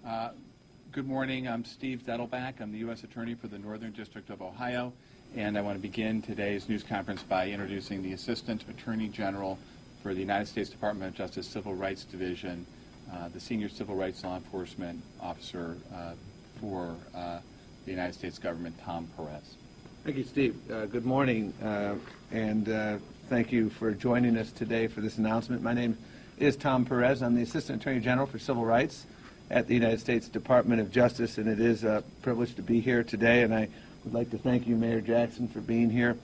Uh, Good morning. I'm Steve Dettelbach. I'm the U.S. Attorney for the Northern District of Ohio, and I want to begin today's news conference by introducing the Assistant Attorney General for the United States Department of Justice Civil Rights Division, the Senior Civil Rights Law Enforcement Officer for the United States Government, Tom Perez. Thank you, Steve. Good morning, and thank you for joining us today for this announcement. My name is Tom Perez. I'm the Assistant Attorney General for Civil Rights at the United States Department of Justice, and it is a privilege to be here today. And I would like to thank you, Mayor Jackson, for being here,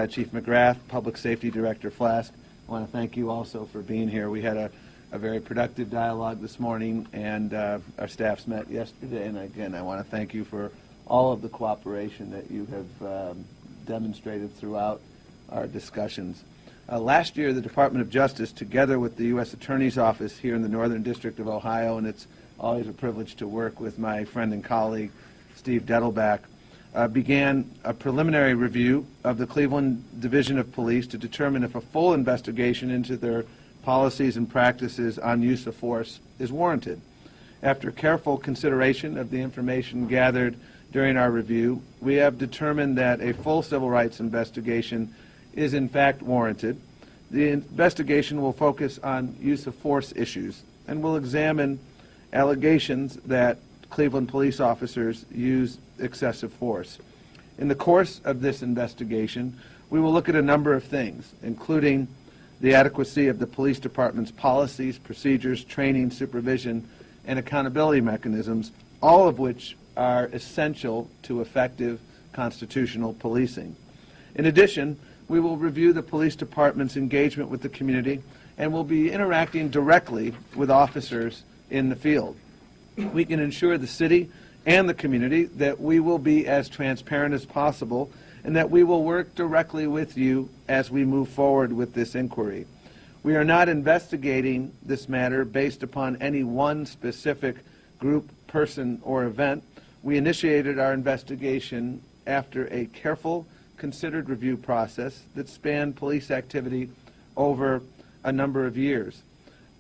Chief McGrath, Public Safety Director Flask. I want to thank you also for being here. We had a very productive dialogue this morning, and our staffs met yesterday. And again, I want to thank you for all of the cooperation that you have demonstrated throughout our discussions. Last year, the Department of Justice, together with the U.S. Attorney's Office here in the Northern District of Ohio, and it's always a privilege to work with my friend and colleague, Steve Dettelbach, began a preliminary review of the Cleveland Division of Police to determine if a full investigation into their policies and practices on use of force is warranted. After careful consideration of the information gathered during our review, we have determined that a full civil rights investigation is in fact warranted. The investigation will focus on use of force issues and will examine allegations that Cleveland police officers use excessive force. In the course of this investigation, we will look at a number of things, including the adequacy of the police department's policies, procedures, training, supervision, and accountability mechanisms, all of which are essential to effective constitutional policing. In addition, we will review the police department's engagement with the community and will be interacting directly with officers in the field. We can ensure the city and the community that we will be as transparent as possible and that we will work directly with you as we move forward with this inquiry. We are not investigating this matter based upon any one specific group, person, or event. We initiated our investigation after a careful, considered review process that spanned police activity over a number of years.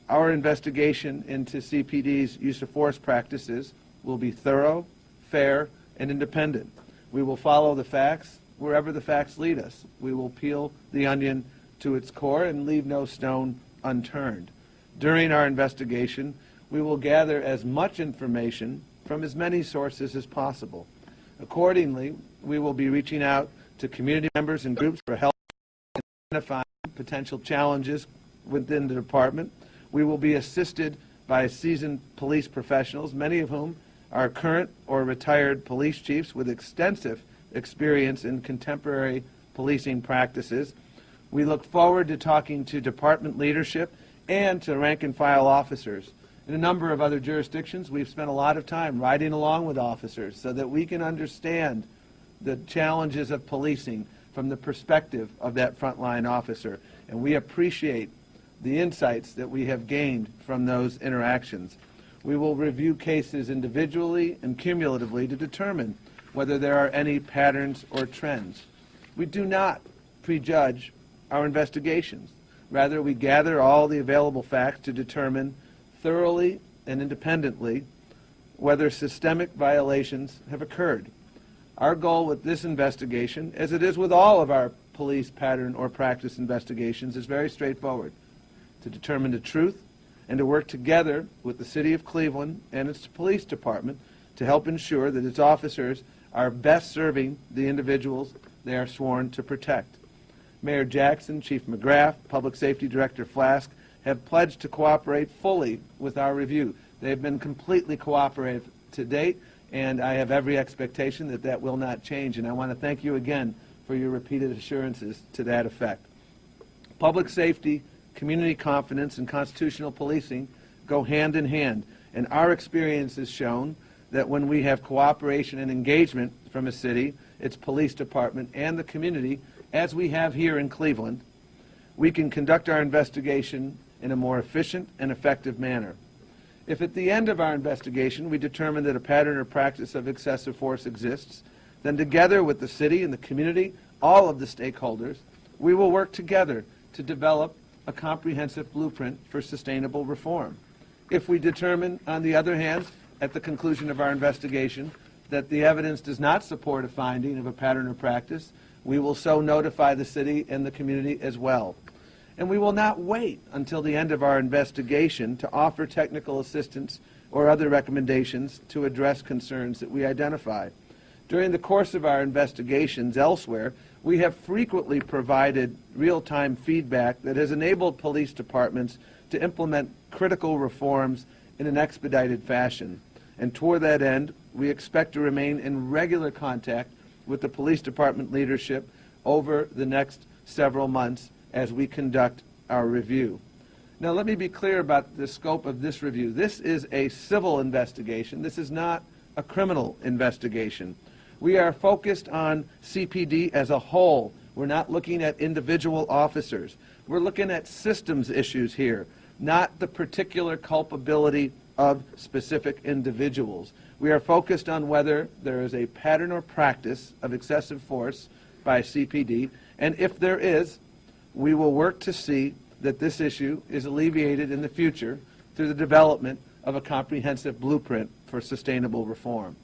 Our investigation into CPD's use of force practices will be thorough, fair, and independent. We will follow the facts wherever the facts lead us. We will peel the onion to its core and leave no stone unturned. During our investigation, we will gather as much information from as many sources as possible. Accordingly, we will be reaching out to community members and groups for help in identifying potential challenges within the department. We will be assisted by seasoned police professionals, many of whom are current or retired police chiefs with extensive experience in contemporary policing practices. We look forward to talking to department leadership and to rank-and-file officers. In a number of other jurisdictions, we've spent a lot of time riding along with officers so that we can understand the challenges of policing from the perspective of that frontline officer. And we appreciate the insights that we have gained from those interactions. We will review cases individually and cumulatively to determine whether there are any patterns or trends. We do not prejudge our investigations. Rather, we gather all the available facts to determine thoroughly and independently whether systemic violations have occurred. Our goal with this investigation, as it is with all of our police pattern or practice investigations, is very straightforward: to determine the truth and to work together with the City of Cleveland and its police department to help ensure that its officers are best serving the individuals they are sworn to protect. Mayor Jackson, Chief McGrath, Public Safety Director Flask have pledged to cooperate fully with our review. They have been completely cooperative to date, and I have every expectation that that will not change. And I want to thank you again for your repeated assurances to that effect. Public safety, community confidence, and constitutional policing go hand in hand, and our experience has shown that when we have cooperation and engagement from a city, its police department, and the community, as we have here in Cleveland, we can conduct our investigation in a more efficient and effective manner. If at the end of our investigation we determine that a pattern or practice of excessive force exists, then together with the city and the community, all of the stakeholders, we will work together to develop a comprehensive blueprint for sustainable reform. If we determine, on the other hand, at the conclusion of our investigation that the evidence does not support a finding of a pattern or practice, we will so notify the city and the community as well. And we will not wait until the end of our investigation to offer technical assistance or other recommendations to address concerns that we identify. During the course of our investigations elsewhere, we have frequently provided real-time feedback that has enabled police departments to implement critical reforms in an expedited fashion. And toward that end, we expect to remain in regular contact with the police department leadership over the next several months as we conduct our review. Now, let me be clear about the scope of this review. This is a civil investigation. This is not a criminal investigation. We are focused on CPD as a whole. We're not looking at individual officers. We're looking at systems issues here, not the particular culpability of specific individuals. We are focused on whether there is a pattern or practice of excessive force by CPD, and if there is, we will work to see that this issue is alleviated in the future through the development of a comprehensive blueprint for sustainable reform.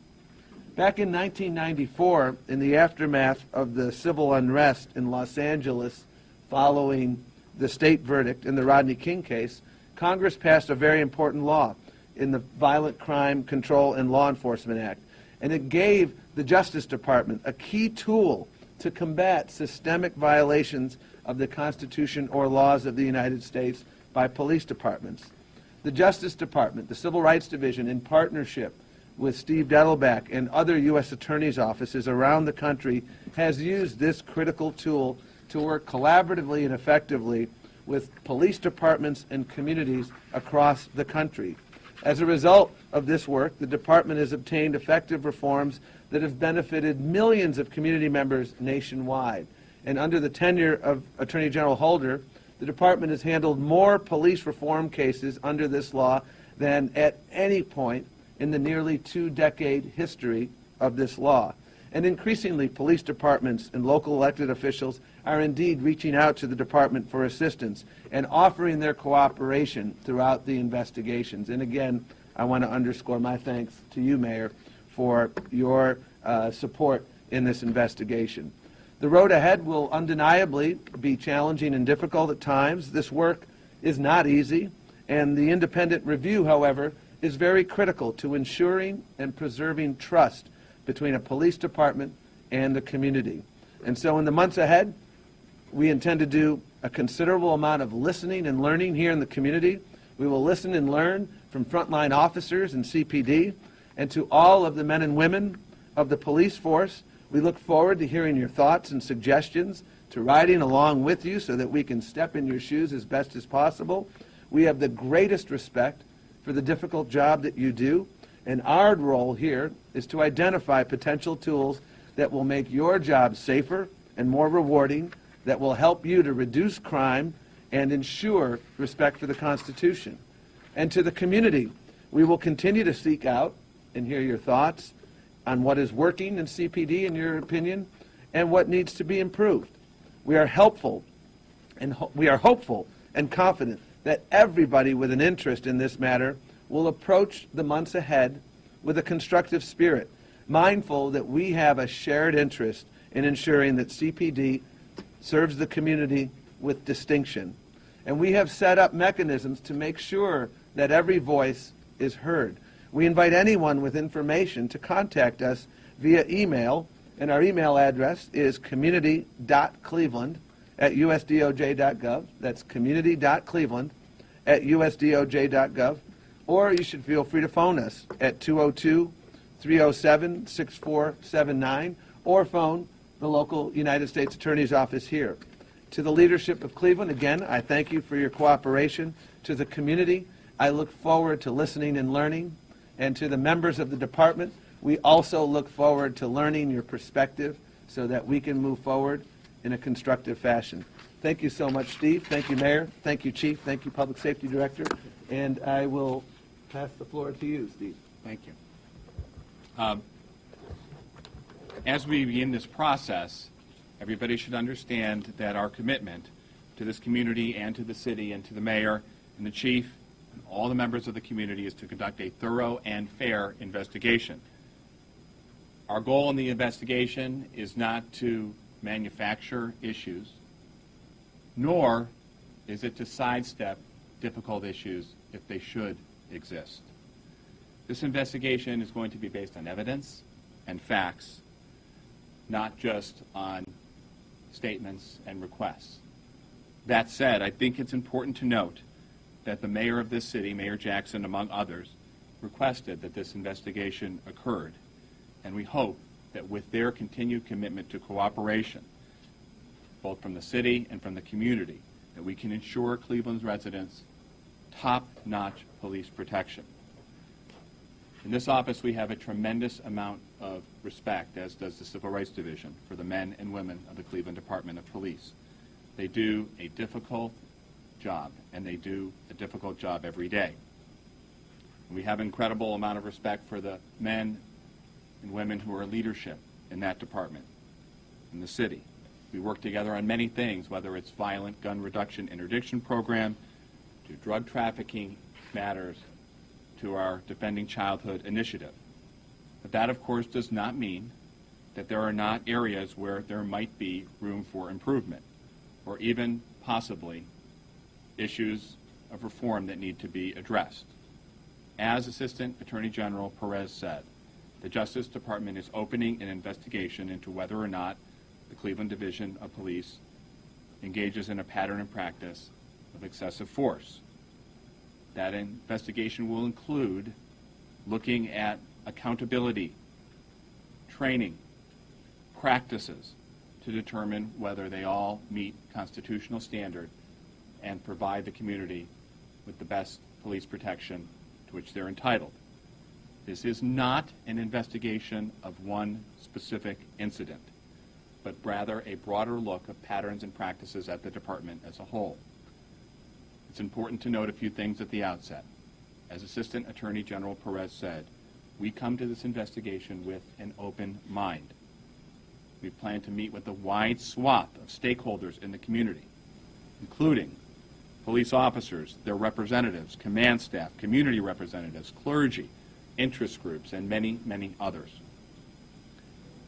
Back in 1994, in the aftermath of the civil unrest in Los Angeles following the state verdict in the Rodney King case, Congress passed a very important law in the Violent Crime Control and Law Enforcement Act, and it gave the Justice Department a key tool to combat systemic violations of the Constitution or laws of the United States by police departments. The Justice Department, the Civil Rights Division, in partnership with Steve Dettelbach and other U.S. attorneys' offices around the country, has used this critical tool to work collaboratively and effectively with police departments and communities across the country. As a result of this work, the department has obtained effective reforms that have benefited millions of community members nationwide. And under the tenure of Attorney General Holder, the department has handled more police reform cases under this law than at any point in the nearly two-decade history of this law. And increasingly, police departments and local elected officials are indeed reaching out to the department for assistance and offering their cooperation throughout the investigations. And again, I want to underscore my thanks to you, Mayor, for your support in this investigation. The road ahead will undeniably be challenging and difficult at times. This work is not easy, and the independent review, however, is very critical to ensuring and preserving trust between a police department and the community. And so in the months ahead, we intend to do a considerable amount of listening and learning here in the community. We will listen and learn from frontline officers and CPD, and to all of the men and women of the police force. We look forward to hearing your thoughts and suggestions, to riding along with you so that we can step in your shoes as best as possible. We have the greatest respect for the difficult job that you do, and our role here is to identify potential tools that will make your job safer and more rewarding, that will help you to reduce crime and ensure respect for the Constitution. And to the community, we will continue to seek out and hear your thoughts on what is working in CPD, in your opinion, and what needs to be improved. We are hopeful and confident that everybody with an interest in this matter will approach the months ahead with a constructive spirit, mindful that we have a shared interest in ensuring that CPD serves the community with distinction. And we have set up mechanisms to make sure that every voice is heard. We invite anyone with information to contact us via email, and our email address is community.cleveland@usdoj.gov. That's community.cleveland@usdoj.gov. Or you should feel free to phone us at 202-307-6479, or phone the local United States Attorney's Office here. To the leadership of Cleveland, again, I thank you for your cooperation. To the community, I look forward to listening and learning. And to the members of the department, we also look forward to learning your perspective so that we can move forward in a constructive fashion. Thank you so much, Steve. Thank you, Mayor. Thank you, Chief. Thank you, Public Safety Director. And I will pass the floor to you, Steve. Thank you. As we begin this process, everybody should understand that our commitment to this community and to the city and to the mayor and the chief and all the members of the community is to conduct a thorough and fair investigation. Our goal in the investigation is not to manufacture issues, nor is it to sidestep difficult issues if they should exist. This investigation is going to be based on evidence and facts, not just on statements and requests. That said, I think it's important to note that the mayor of this city, Mayor Jackson, among others, requested that this investigation occurred. And we hope that with their continued commitment to cooperation, both from the city and from the community, that we can ensure Cleveland's residents top-notch police protection. In this office, we have a tremendous amount of respect, as does the Civil Rights Division, for the men and women of the Cleveland Department of Police. They do a difficult job, and they do a difficult job every day. We have an incredible amount of respect for the men and women who are leadership in that department, in the city. We work together on many things, whether it's violent gun reduction interdiction program, to drug trafficking matters, to our Defending Childhood initiative. But that, of course, does not mean that there are not areas where there might be room for improvement, or even possibly issues of reform that need to be addressed. As Assistant Attorney General Perez said, the Justice Department is opening an investigation into whether or not the Cleveland Division of Police engages in a pattern and practice of excessive force. That investigation will include looking at accountability, training, practices to determine whether they all meet constitutional standard and provide the community with the best police protection to which they're entitled. This is not an investigation of one specific incident, but rather a broader look of patterns and practices at the department as a whole. It's important to note a few things at the outset. As Assistant Attorney General Perez said, we come to this investigation with an open mind. We plan to meet with a wide swath of stakeholders in the community, including police officers, their representatives, command staff, community representatives, clergy, interest groups, and many, many others.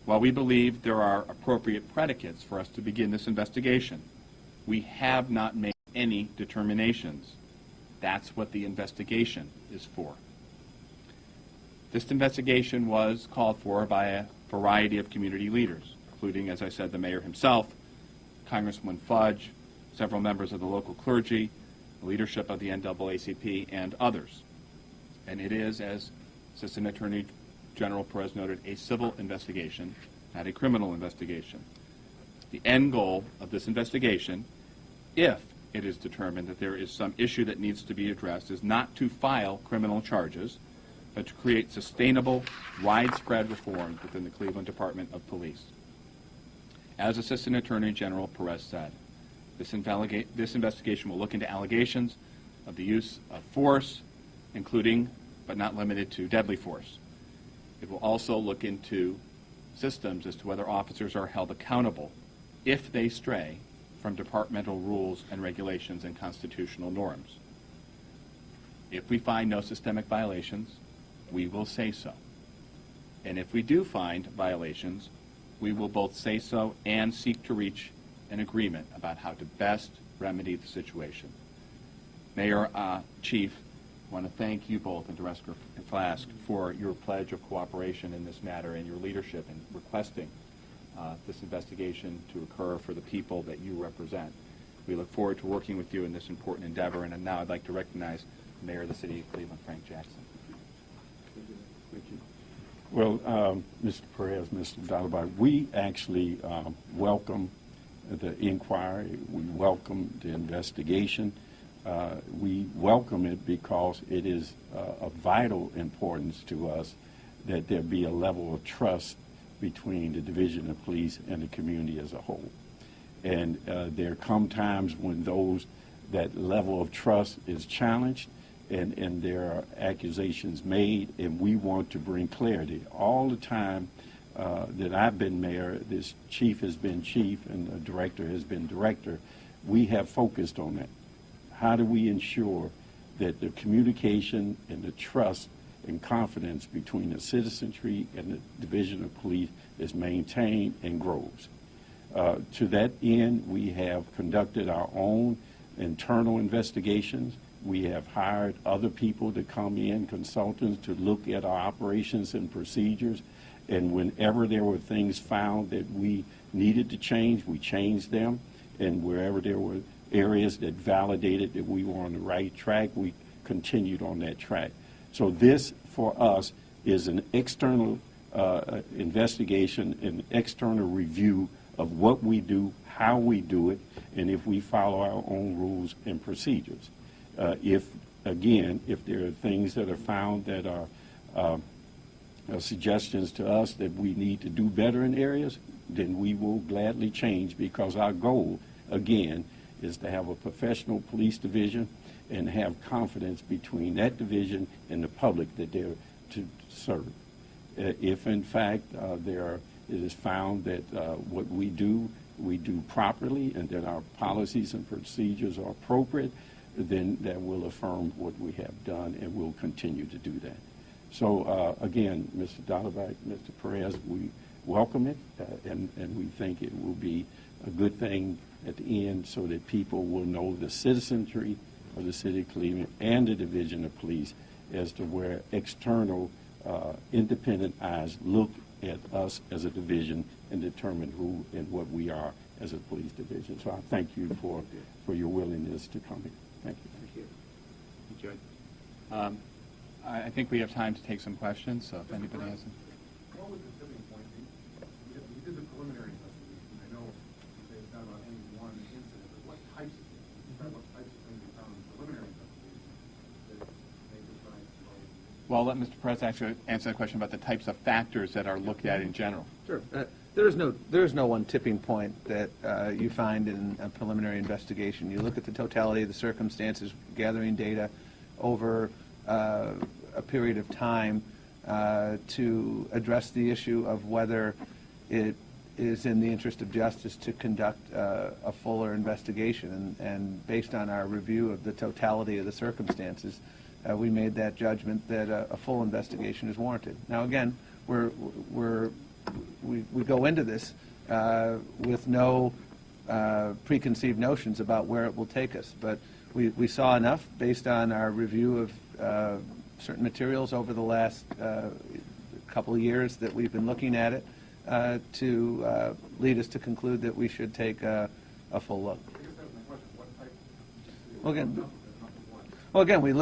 While we believe there are appropriate predicates for us to begin this investigation, we have not made any determinations. That's what the investigation is for. This investigation was called for by a variety of community leaders, including, as I said, the mayor himself, Congressman Fudge, several members of the local clergy, the leadership of the NAACP, and others. And it is, as Assistant Attorney General Perez noted, a civil investigation, not a criminal investigation. The end goal of this investigation, if it is determined that there is some issue that needs to be addressed, is not to file criminal charges, but to create sustainable, widespread reform within the Cleveland Department of Police. As Assistant Attorney General Perez said, this investigation will look into allegations of the use of force, including, but not limited to, deadly force. It will also look into systems as to whether officers are held accountable if they stray from departmental rules and regulations and constitutional norms. If we find no systemic violations, we will say so. And if we do find violations, we will both say so and seek to reach an agreement about how to best remedy the situation. Mayor, Chief, I want to thank you both and Director Flask for your pledge of cooperation in this matter and your leadership in requesting this investigation to occur for the people that you represent. We look forward to working with you in this important endeavor, and now I'd like to recognize the Mayor of the City of Cleveland, Frank Jackson. Thank you. Well, Mr. Perez, Mr. Dalibard, we actually welcome the inquiry. We welcome the investigation. We welcome it because it is of vital importance to us that there be a level of trust between the Division of Police and the community as a whole. And there come times when that level of trust is challenged, and there are accusations made, and we want to bring clarity. All the time that I've been mayor, this chief has been chief and the director has been director, we have focused on that. How do we ensure that the communication and the trust and confidence between the citizenry and the Division of Police is maintained and grows. To that end, we have conducted our own internal investigations. We have hired other people to come in, consultants, to look at our operations and procedures. And whenever there were things found that we needed to change, we changed them. And wherever there were areas that validated that we were on the right track, we continued on that track. So this, for us, is an external investigation, an external review of what we do, how we do it, and if we follow our own rules and procedures. If there are things that are found that are suggestions to us that we need to do better in areas, then we will gladly change, because our goal, again, is to have a professional police division and have confidence between that division and the public that they're to serve. If, in fact, it is found that what we do properly and that our policies and procedures are appropriate, then that will affirm what we have done, and we'll continue to do that. So, again, Mr. Donovan, Mr. Perez, we welcome it, and we think it will be a good thing at the end, so that people will know the citizenry of the city of Cleveland and the Division of Police as to where external independent eyes look at us as a division and determine who and what we are as a police division. So I thank you for your willingness to come here. Thank you. Thank you. I think we have time to take some questions, so if anybody has them. What was the tipping point? You did the preliminary investigation. I know you say it's not about any one incident, but what types of things? Describe what types of things you found in the preliminary investigation that made the science involved. Well, let Mr. Perez actually answer the question about the types of factors that are looked at in general. Sure. There is no one tipping point that you find in a preliminary investigation. You look at the totality of the circumstances, gathering data over a period of time to address the issue of whether it is in the interest of justice to conduct a fuller investigation. And based on our review of the totality of the circumstances, we made that judgment that a full investigation is warranted. Now, again, we go into this with no preconceived notions about where it will take us, but we saw enough based on our review of certain materials over the last couple of years that we've been looking at it to lead us to conclude that we should take a full look. I guess that was my question. What type? Well, again, we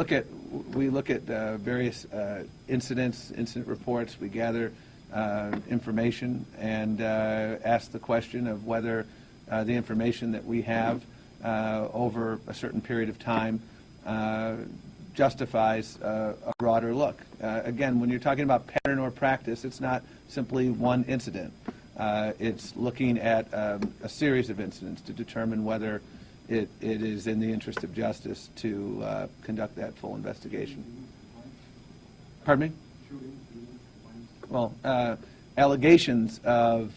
look at various incident reports. We gather information and ask the question of whether the information that we have over a certain period of time justifies a broader look. Again, when you're talking about pattern or practice, it's not simply one incident. It's looking at a series of incidents to determine whether it is in the interest of justice to conduct that full investigation. Pardon me? Well, allegations of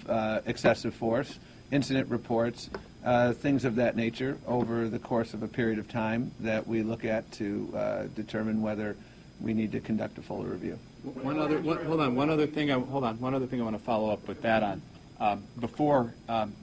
excessive force, incident reports, things of that nature over the course of a period of time that we look at to determine whether we need to conduct a fuller review. One other thing I want to follow up with that on. Before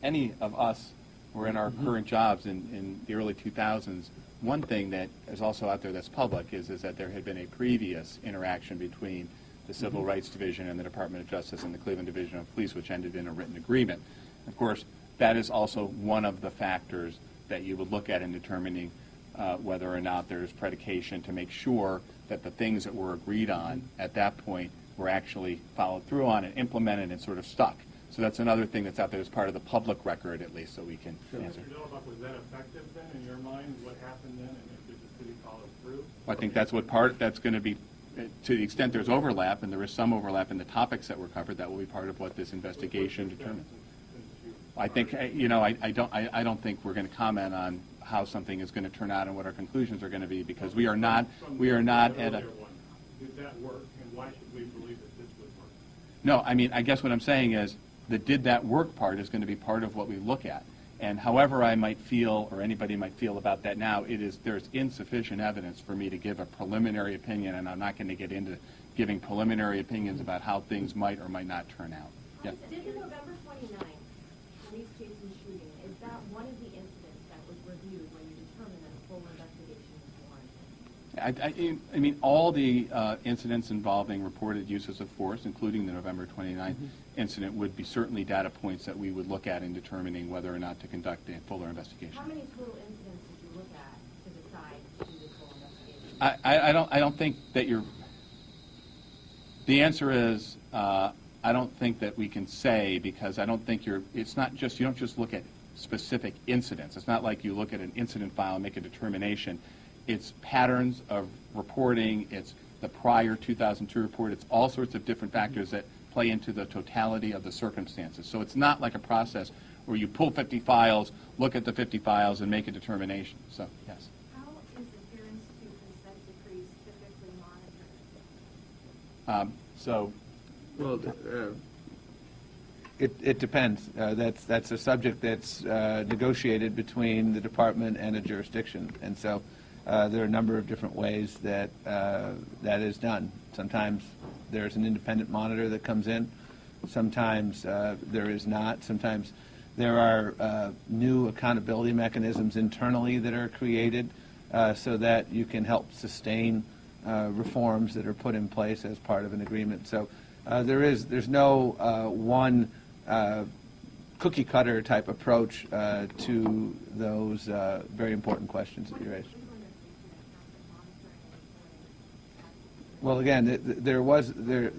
any of us were in our current jobs in the early 2000s, one thing that is also out there that's public is that there had been a previous interaction between the Civil Rights Division and the Department of Justice and the Cleveland Division of Police, which ended in a written agreement. Of course, that is also one of the factors that you would look at in determining whether or not there's predication to make sure that the things that were agreed on at that point were actually followed through on and implemented and sort of stuck. So that's another thing that's out there as part of the public record, at least, so we can answer. Mr. Delbach, was that effective then in your mind? What happened then, and did the city follow through? I think that's going to be, to the extent there's overlap, and there is some overlap in the topics that were covered, that will be part of what this investigation determines. I think, I don't think we're going to comment on how something is going to turn out and what our conclusions are going to be, because we are not at a... Did that work, and why should we believe that this would work? No, I mean, I guess what I'm saying is the did that work part is going to be part of what we look at. And however I might feel, or anybody might feel about that now, there's insufficient evidence for me to give a preliminary opinion, and I'm not going to get into giving preliminary opinions about how things might or might not turn out. Yes? Did the November 29th police Jason shooting, is that one of the incidents that was reviewed when you determined that a full investigation was warranted? I mean, all the incidents involving reported uses of force, including the November 29th incident, would be certainly data points that we would look at in determining whether or not to conduct a fuller investigation. How many total incidents did you look at to decide to do this full investigation? I don't think that you're. The answer is I don't think that we can say, because I don't think it's not just, you don't just look at specific incidents. It's not like you look at an incident file and make a determination. It's patterns of reporting. It's the prior 2002 report. It's all sorts of different factors that play into the totality of the circumstances. So it's not like a process where you pull 50 files, look at the 50 files, and make a determination. So, yes. How is adherence to consent decrees typically monitored? Well, it depends. That's a subject that's negotiated between the department and a jurisdiction, and so there are a number of different ways that that is done. Sometimes there's an independent monitor that comes in. Sometimes there is not. Sometimes there are new accountability mechanisms internally that are created so that you can help sustain reforms that are put in place as part of an agreement. So there's no one cookie cutter type approach to those very important questions that you raised. Well, again,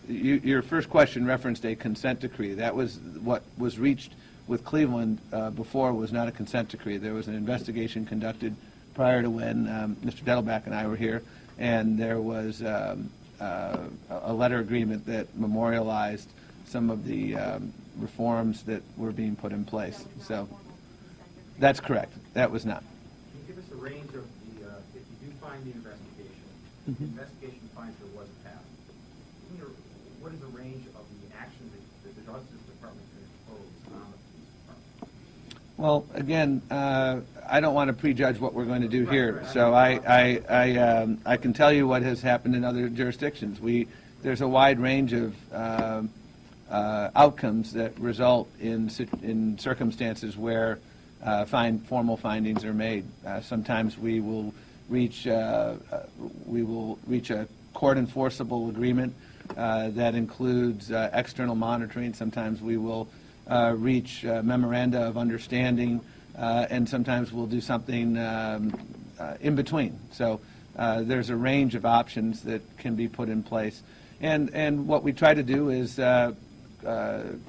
your first question referenced a consent decree. That was what was reached with Cleveland before was not a consent decree. There was an investigation conducted prior to when Mr. Dettelbach and I were here, and there was a letter agreement that memorialized some of the reforms that were being put in place. So that's correct. That was not. Can you give us a range of the, if you do find the investigation, the investigation finds there was a path, what is the range of the action that the Justice Department can impose on the police department? Well, again, I don't want to prejudge what we're going to do here, so I can tell you what has happened in other jurisdictions. There's a wide range of outcomes that result in circumstances where formal findings are made. Sometimes we will reach a court enforceable agreement that includes external monitoring. Sometimes we will reach memoranda of understanding, and sometimes we'll do something in between. So there's a range of options that can be put in place. And what we try to do is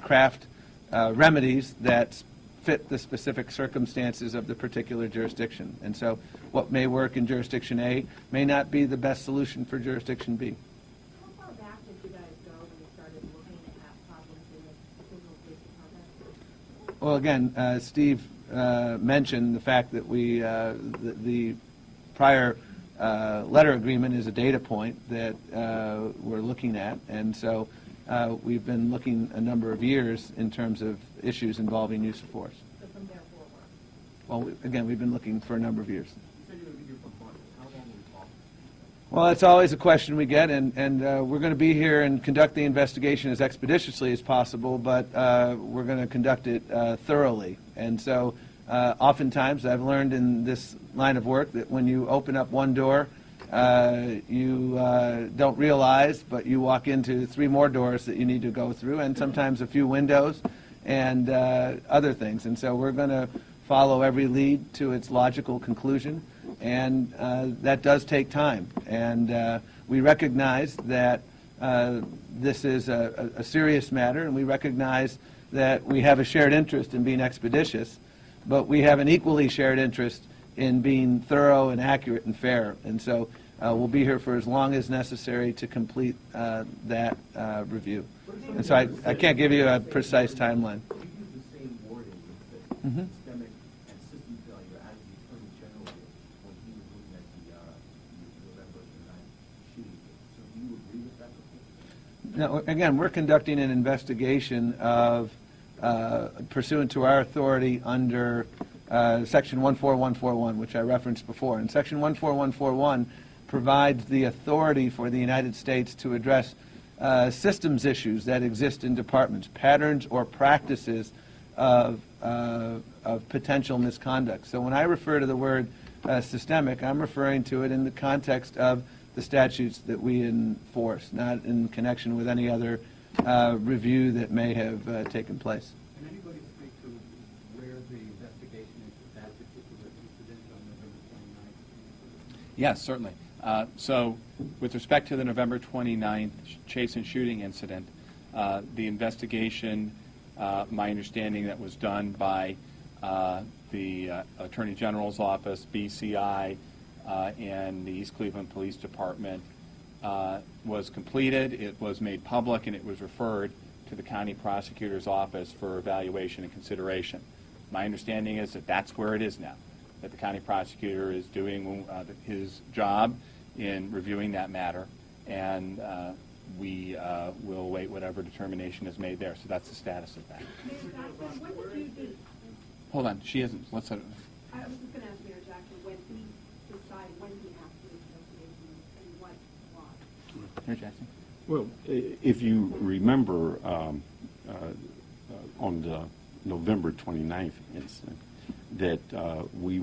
craft remedies that fit the specific circumstances of the particular jurisdiction. And so what may work in jurisdiction A may not be the best solution for jurisdiction B. How far back did you guys go when you started looking at problems in the Cleveland Police Department? Well, again, Steve mentioned the fact that the prior letter agreement is a data point that we're looking at, and so we've been looking a number of years in terms of issues involving use of force. So from there forward? Well, again, we've been looking for a number of years. You said you're going to be here for months. How long will we talk? Well, that's always a question we get, and we're going to be here and conduct the investigation as expeditiously as possible, but we're going to conduct it thoroughly. And so oftentimes I've learned in this line of work that when you open up one door, you don't realize, but you walk into 3 more doors that you need to go through, and sometimes a few windows and other things. And so we're going to follow every lead to its logical conclusion, and that does take time. And we recognize that this is a serious matter, and we recognize that we have a shared interest in being expeditious, but we have an equally shared interest in being thorough and accurate and fair. And so we'll be here for as long as necessary to complete that review. And so I can't give you a precise timeline. You use the same wording with the systemic and system failure as the Attorney General did when he was looking at the November 9th shooting. So do you agree with that? Now, again, we're conducting an investigation of, pursuant to our authority under Section 14141, which I referenced before. And Section 14141 provides the authority for the United States to address systems issues that exist in departments, patterns or practices of potential misconduct. So when I refer to the word systemic, I'm referring to it in the context of the statutes that we enforce, not in connection with any other review that may have taken place. Can anybody speak to where the investigation into that particular incident on November 29th? Yes, certainly. So with respect to the November 29th chase and shooting incident, the investigation, my understanding that was done by the Attorney General's Office, BCI, and the East Cleveland Police Department was completed, it was made public, and it was referred to the County Prosecutor's Office for evaluation and consideration. My understanding is that that's where it is now, that the County Prosecutor is doing his job in reviewing that matter, and we will await whatever determination is made there. So that's the status of that. When did you do? Hold on, she hasn't. Let's. I was just going to ask Mayor Jackson when he decided when he has to do the investigation and what, why. Mayor Jackson. Well, if you remember on the November 29th incident, that we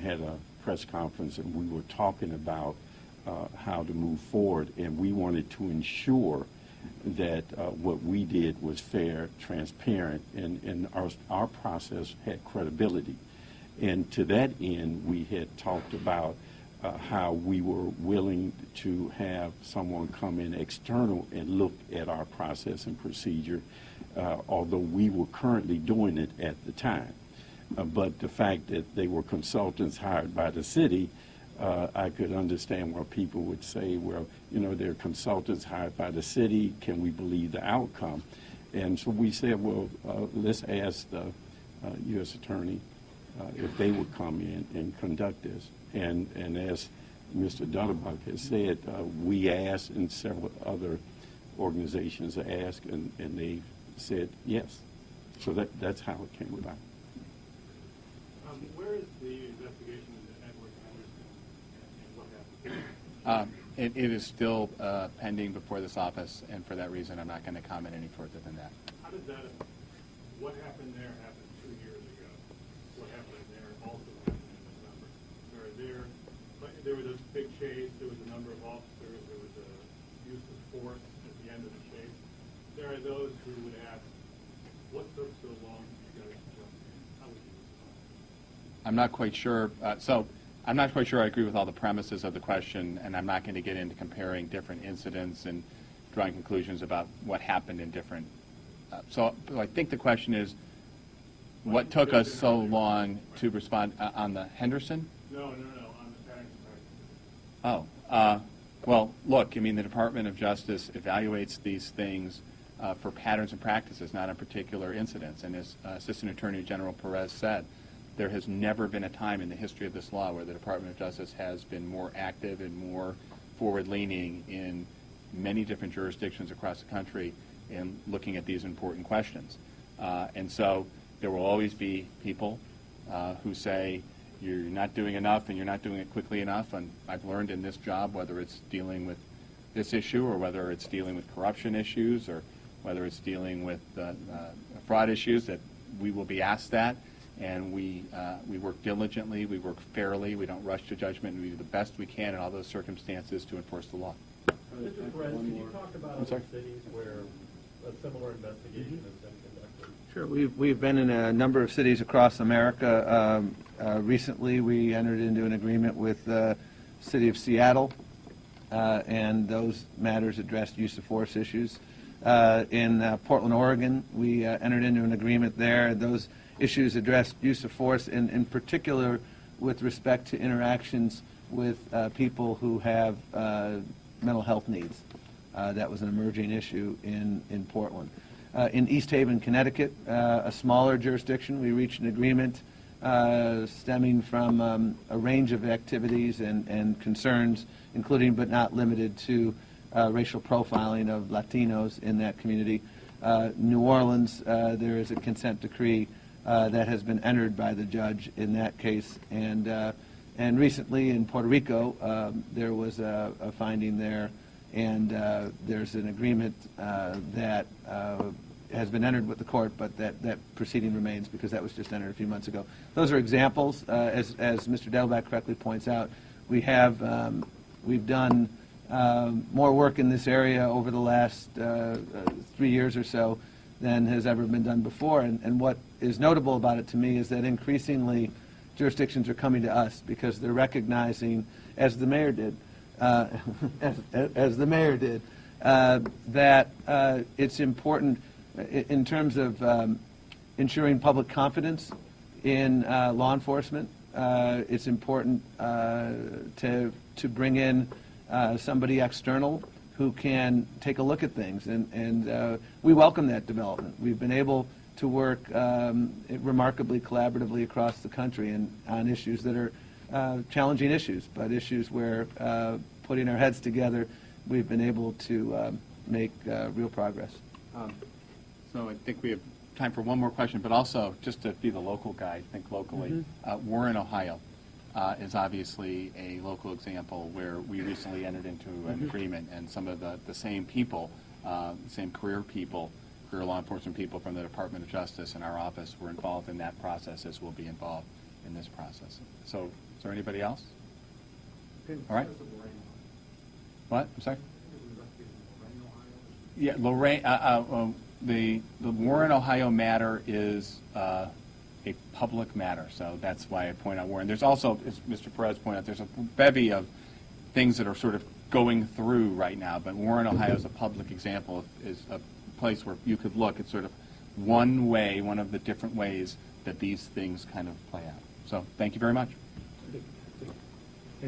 had a press conference and we were talking about how to move forward, and we wanted to ensure that what we did was fair, transparent, and our process had credibility. And to that end, we had talked about how we were willing to have someone come in external and look at our process and procedure, although we were currently doing it at the time. But the fact that they were consultants hired by the city, I could understand why people would say, well, you know, they're consultants hired by the city. Can we believe the outcome? And so we said, well, let's ask the U.S. Attorney if they would come in and conduct this. And as Mr. Dutterbuck has said, we asked, and several other organizations asked, and they said yes. So that's how it came about. Where is the investigation into Edward Henderson and what happened? It is still pending before this office, and for that reason, I'm not going to comment any further than that. How did that, what happened there happened 2 years ago? What happened there also happened in November? There was a big chase, there was a number of officers, there was a use of force at the end of the chase. There are those who would ask, what took so long for you guys to jump in? How would you respond? I'm not quite sure. I'm not quite sure I agree with all the premises of the question, and I'm not going to get into comparing different incidents and drawing conclusions about what happened in different. So I think the question is, what took us so long to respond on the Henderson? No, on the patterns and practices. Oh, well, look, I mean, the Department of Justice evaluates these things for patterns and practices, not on particular incidents. And as Assistant Attorney General Perez said, there has never been a time in the history of this law where the Department of Justice has been more active and more forward-leaning in many different jurisdictions across the country in looking at these important questions. And so there will always be people who say, you're not doing enough and you're not doing it quickly enough. And I've learned in this job, whether it's dealing with this issue or whether it's dealing with corruption issues or whether it's dealing with fraud issues, that we will be asked that. And we work diligently, we work fairly, we don't rush to judgment, and we do the best we can in all those circumstances to enforce the law. Mr. Perez, can you talk about I'm other sorry? cities where a similar investigation has been conducted? Sure. We've been in a number of cities across America. Recently, we entered into an agreement with the City of Seattle, and those matters addressed use of force issues. In Portland, Oregon, we entered into an agreement there. Those issues addressed use of force, in particular with respect to interactions with people who have mental health needs. That was an emerging issue in Portland. In East Haven, Connecticut, a smaller jurisdiction, we reached an agreement stemming from a range of activities and concerns, including but not limited to racial profiling of Latinos in that community. New Orleans, there is a consent decree that has been entered by the judge in that case. And recently in Puerto Rico, there was a finding there, and there's an agreement that has been entered with the court, but that proceeding remains because that was just entered a few months ago. Those are examples. As Mr. Dettelbach correctly points out, we've done more work in this area over the last 3 years or so than has ever been done before. And what is notable about it to me is that increasingly jurisdictions are coming to us because they're recognizing, as the mayor did, that it's important in terms of ensuring public confidence in law enforcement. It's important to bring in somebody external who can take a look at things, and we welcome that development. We've been able to work remarkably collaboratively across the country and on issues that are challenging issues, but issues where putting our heads together, we've been able to make real progress. So I think we have time for one more question, but also just to be the local guy, think locally. Warren, Ohio is obviously a local example where we recently entered into an agreement, and some of the same people, same career law enforcement people from the Department of Justice and our office were involved in that process, as will be involved in this process. So is there anybody else? All right. What? I'm sorry? Yeah, Lorraine. The Warren, Ohio matter is a public matter, so that's why I point out Warren. There's also, as Mr. Perez pointed out, there's a bevy of things that are sort of going through right now, but Warren, Ohio is a public example, is a place where you could look at sort of one of the different ways that these things kind of play out. So thank you very much.